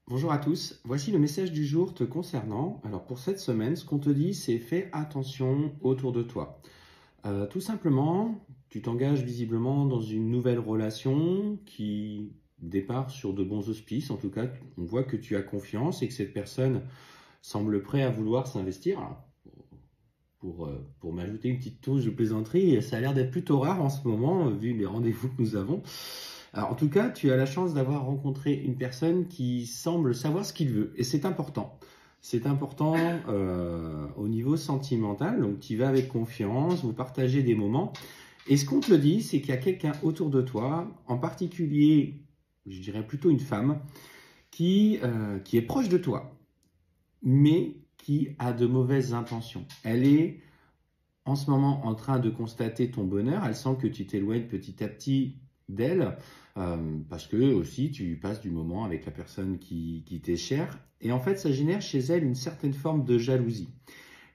Bonjour à tous, voici le message du jour te concernant. Alors pour cette semaine, ce qu'on te dit, c'est fais attention autour de toi. Tout simplement, tu t'engages visiblement dans une nouvelle relation qui départ sur de bons auspices. En tout cas, on voit que tu as confiance et que cette personne semble prête à vouloir s'investir. Alors, pour m'ajouter une petite touche de plaisanterie, ça a l'air d'être plutôt rare en ce moment, vu les rendez-vous que nous avons. Alors, en tout cas, tu as la chance d'avoir rencontré une personne qui semble savoir ce qu'il veut. Et c'est important. C'est important au niveau sentimental. Donc, tu y vas avec confiance, vous partagez des moments. Et ce qu'on te dit, c'est qu'il y a quelqu'un autour de toi, en particulier, je dirais plutôt une femme, qui est proche de toi, mais qui a de mauvaises intentions. Elle est en ce moment en train de constater ton bonheur. Elle sent que tu t'éloignes petit à petit d'elle, parce que aussi tu passes du moment avec la personne qui t'est chère. Et en fait, ça génère chez elle une certaine forme de jalousie.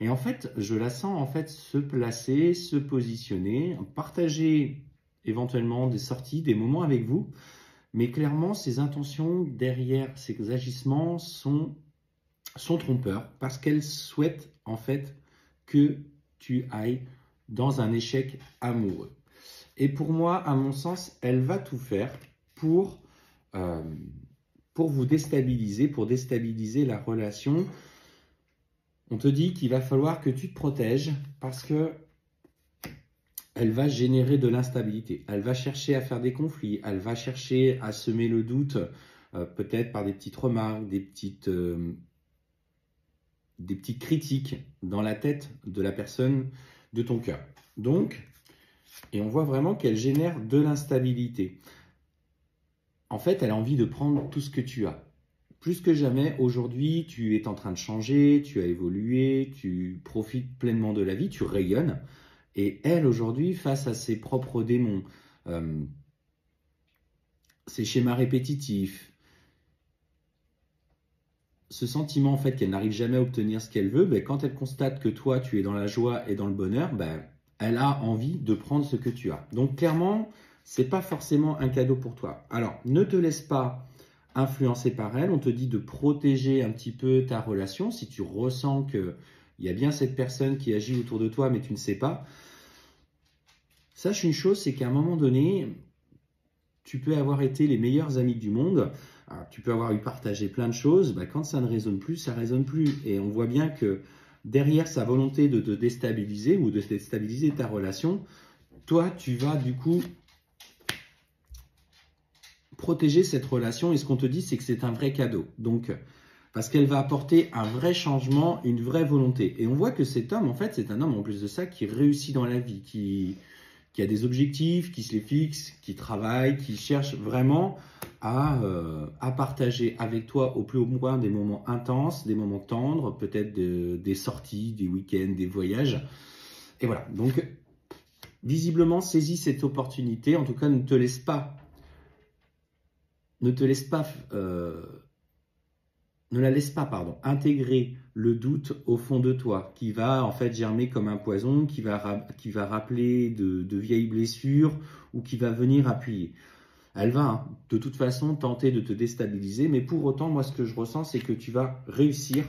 Et en fait, je la sens en fait se placer, se positionner, partager éventuellement des sorties, des moments avec vous. Mais clairement, ses intentions derrière ces agissements sont trompeurs, parce qu'elle souhaite en fait que tu ailles dans un échec amoureux. Et pour moi, à mon sens, elle va tout faire pour vous déstabiliser, pour déstabiliser la relation. On te dit qu'il va falloir que tu te protèges parce que elle va générer de l'instabilité. Elle va chercher à faire des conflits, elle va chercher à semer le doute, peut-être par des petites remarques, des petites critiques dans la tête de la personne de ton cœur. Donc, et on voit vraiment qu'elle génère de l'instabilité. En fait, elle a envie de prendre tout ce que tu as. Plus que jamais, aujourd'hui, tu es en train de changer, tu as évolué, tu profites pleinement de la vie, tu rayonnes. Et elle, aujourd'hui, face à ses propres démons, ses schémas répétitifs, ce sentiment en fait qu'elle n'arrive jamais à obtenir ce qu'elle veut, ben, quand elle constate que toi, tu es dans la joie et dans le bonheur, ben, elle a envie de prendre ce que tu as. Donc clairement, ce n'est pas forcément un cadeau pour toi. Alors, ne te laisse pas influencer par elle. On te dit de protéger un petit peu ta relation. Si tu ressens qu'il y a bien cette personne qui agit autour de toi, mais tu ne sais pas, sache une chose, c'est qu'à un moment donné, tu peux avoir été les meilleurs amis du monde. Alors, tu peux avoir eu partagé plein de choses. Ben, quand ça ne résonne plus, ça ne résonne plus. Et on voit bien que derrière sa volonté de te déstabiliser ou de déstabiliser ta relation, toi, tu vas du coup protéger cette relation. Et ce qu'on te dit, c'est que c'est un vrai cadeau. Donc, parce qu'elle va apporter un vrai changement, une vraie volonté. Et on voit que cet homme, en fait, c'est un homme en plus de ça qui réussit dans la vie, qui a des objectifs, qui se les fixe, qui travaille, qui cherche vraiment à partager avec toi au plus haut point des moments intenses, des moments tendres, peut-être des sorties, des week-ends, des voyages. Et voilà, donc visiblement saisis cette opportunité. En tout cas, ne la laisse pas, intégrer le doute au fond de toi, qui va en fait germer comme un poison, qui va rappeler de vieilles blessures ou qui va venir appuyer. Elle va de toute façon tenter de te déstabiliser, mais pour autant, moi ce que je ressens, c'est que tu vas réussir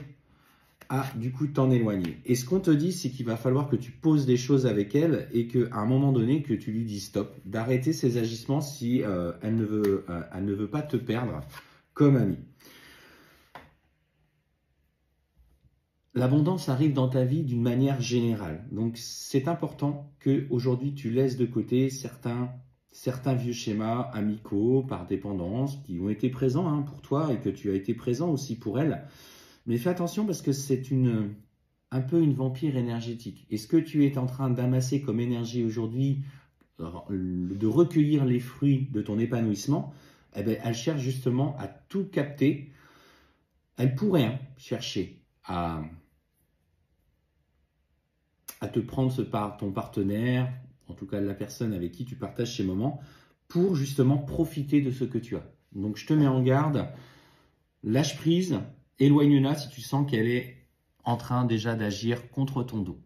à du coup t'en éloigner. Et ce qu'on te dit, c'est qu'il va falloir que tu poses des choses avec elle et qu'à un moment donné, que tu lui dis stop, d'arrêter ses agissements si elle ne veut pas te perdre comme amie. L'abondance arrive dans ta vie d'une manière générale. Donc, c'est important qu'aujourd'hui, tu laisses de côté certains vieux schémas amicaux par dépendance qui ont été présents pour toi et que tu as été présent aussi pour elle. Mais fais attention parce que c'est un peu une vampire énergétique. Et ce que tu es en train d'amasser comme énergie aujourd'hui, de recueillir les fruits de ton épanouissement, eh bien, elle cherche justement à tout capter. Elle pourrait chercher à te prendre ton partenaire, en tout cas la personne avec qui tu partages ces moments, pour justement profiter de ce que tu as. Donc je te mets en garde, lâche prise, éloigne-la si tu sens qu'elle est en train déjà d'agir contre ton dos.